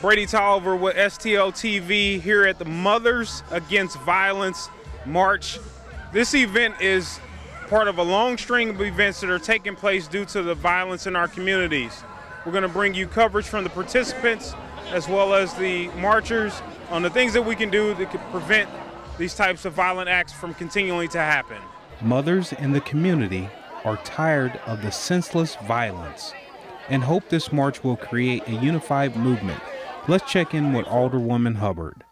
Brady Tolliver with STL TV here at the Mothers Against Violence March. This event is part of a long string of events that are taking place due to the violence in our communities. We're going to bring you coverage from the participants as well as the marchers on the things that we can do that could prevent these types of violent acts from continuing to happen. Mothers in the community are tired of the senseless violence and hope this march will create a unified movement. Let's check in with Alderwoman Hubbard.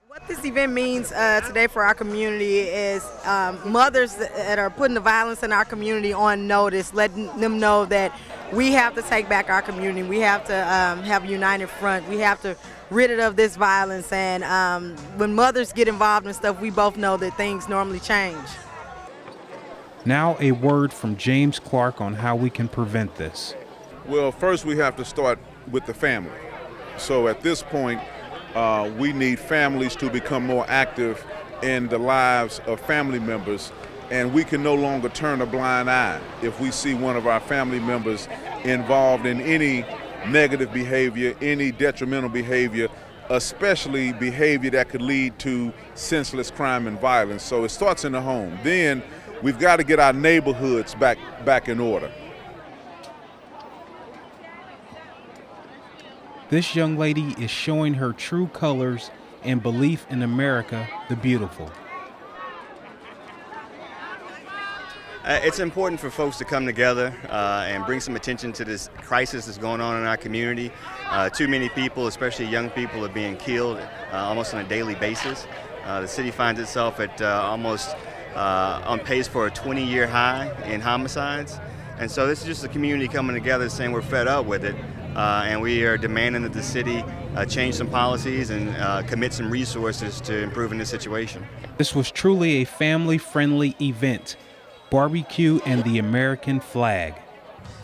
What this event means today for our community is mothers that are putting the violence in our community on notice, letting them know that we have to take back our community. We have to have a united front. We have to rid it of this violence. And when mothers get involved in stuff, we both know that things normally change. Now a word from James Clark on how we can prevent this. Well, first we have to start with the family. So at this point, we need families to become more active in the lives of family members, and we can no longer turn a blind eye if we see one of our family members involved in any negative behavior, any detrimental behavior, especially behavior that could lead to senseless crime and violence. So it starts in the home. Then we've got to get our neighborhoods back in order. This young lady is showing her true colors and belief in America the beautiful. It's important for folks to come together and bring some attention to this crisis that's going on in our community. Too many people, especially young people, are being killed almost on a daily basis. The city finds itself at almost on pace for a 20-year high in homicides. And so this is just the community coming together saying we're fed up with it. And we are demanding that the city change some policies and commit some resources to improving the situation. This was truly a family-friendly event. Barbecue and the American flag.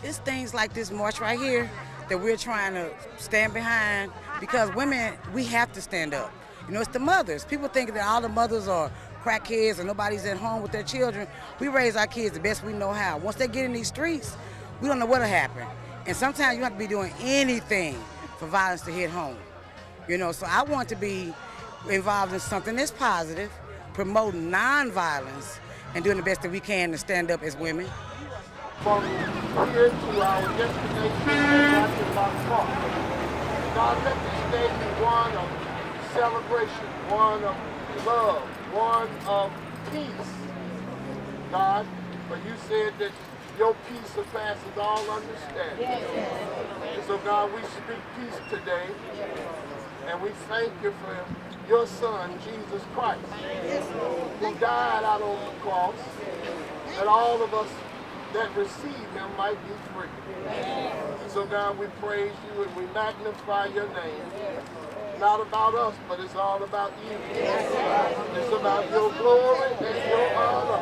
It's things like this march right here that we're trying to stand behind, because women, we have to stand up. You know, it's the mothers. People think that all the mothers are crackheads and nobody's at home with their children. We raise our kids the best we know how. Once they get in these streets, we don't know what'll happen. And sometimes you have to be doing anything for violence to hit home. You know, so I want to be involved in something that's positive, promoting nonviolence, and doing the best that we can to stand up as women. From here to our destination, God, let this day be one of celebration, one of love, one of peace. God, but you said that your peace surpasses all understanding. And so God, we speak peace today, and we thank you for your Son, Jesus Christ, who died out on the cross, that all of us that receive him might be free. And so God, we praise you and we magnify your name. Not about us, but it's all about you. It's about your glory and your honor.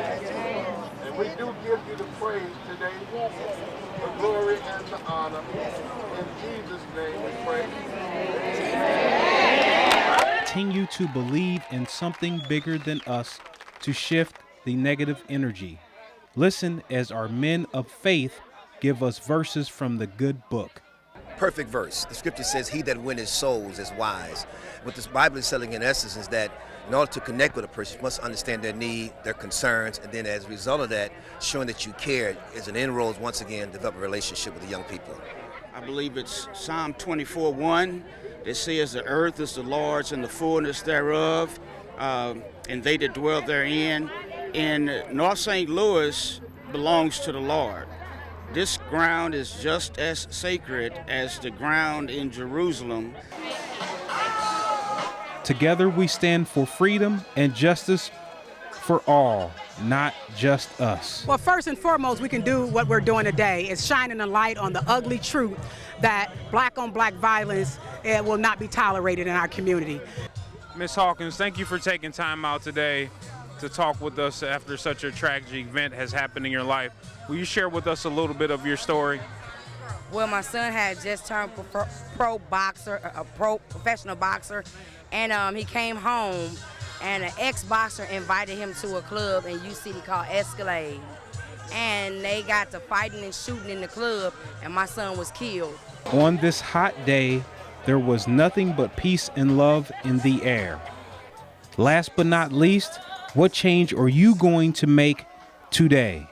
And we do give you the praise today, the glory and the honor. In Jesus' name we pray. Continue to believe in something bigger than us to shift the negative energy. Listen as our men of faith give us verses from the good book. Perfect verse. The scripture says, he that winneth souls is wise. What this Bible is telling in essence is that in order to connect with a person, you must understand their need, their concerns, and then as a result of that, showing that you care is an inroads once again, develop a relationship with the young people. I believe it's Psalm 24:1 that says the earth is the Lord's and the fullness thereof, and they that dwell therein. And North St. Louis belongs to the Lord. This ground is just as sacred as the ground in Jerusalem. Together we stand for freedom and justice for all, not just us. Well, first and foremost, we can do what we're doing today is shining a light on the ugly truth that black-on-black violence will not be tolerated in our community. Ms. Hawkins, thank you for taking time out today to talk with us after such a tragic event has happened in your life. Will you share with us a little bit of your story? Well, my son had just turned pro professional boxer, and he came home, and an ex-boxer invited him to a club in U-City called Escalade, and they got to fighting and shooting in the club, and my son was killed. On this hot day, there was nothing but peace and love in the air. Last but not least, what change are you going to make today?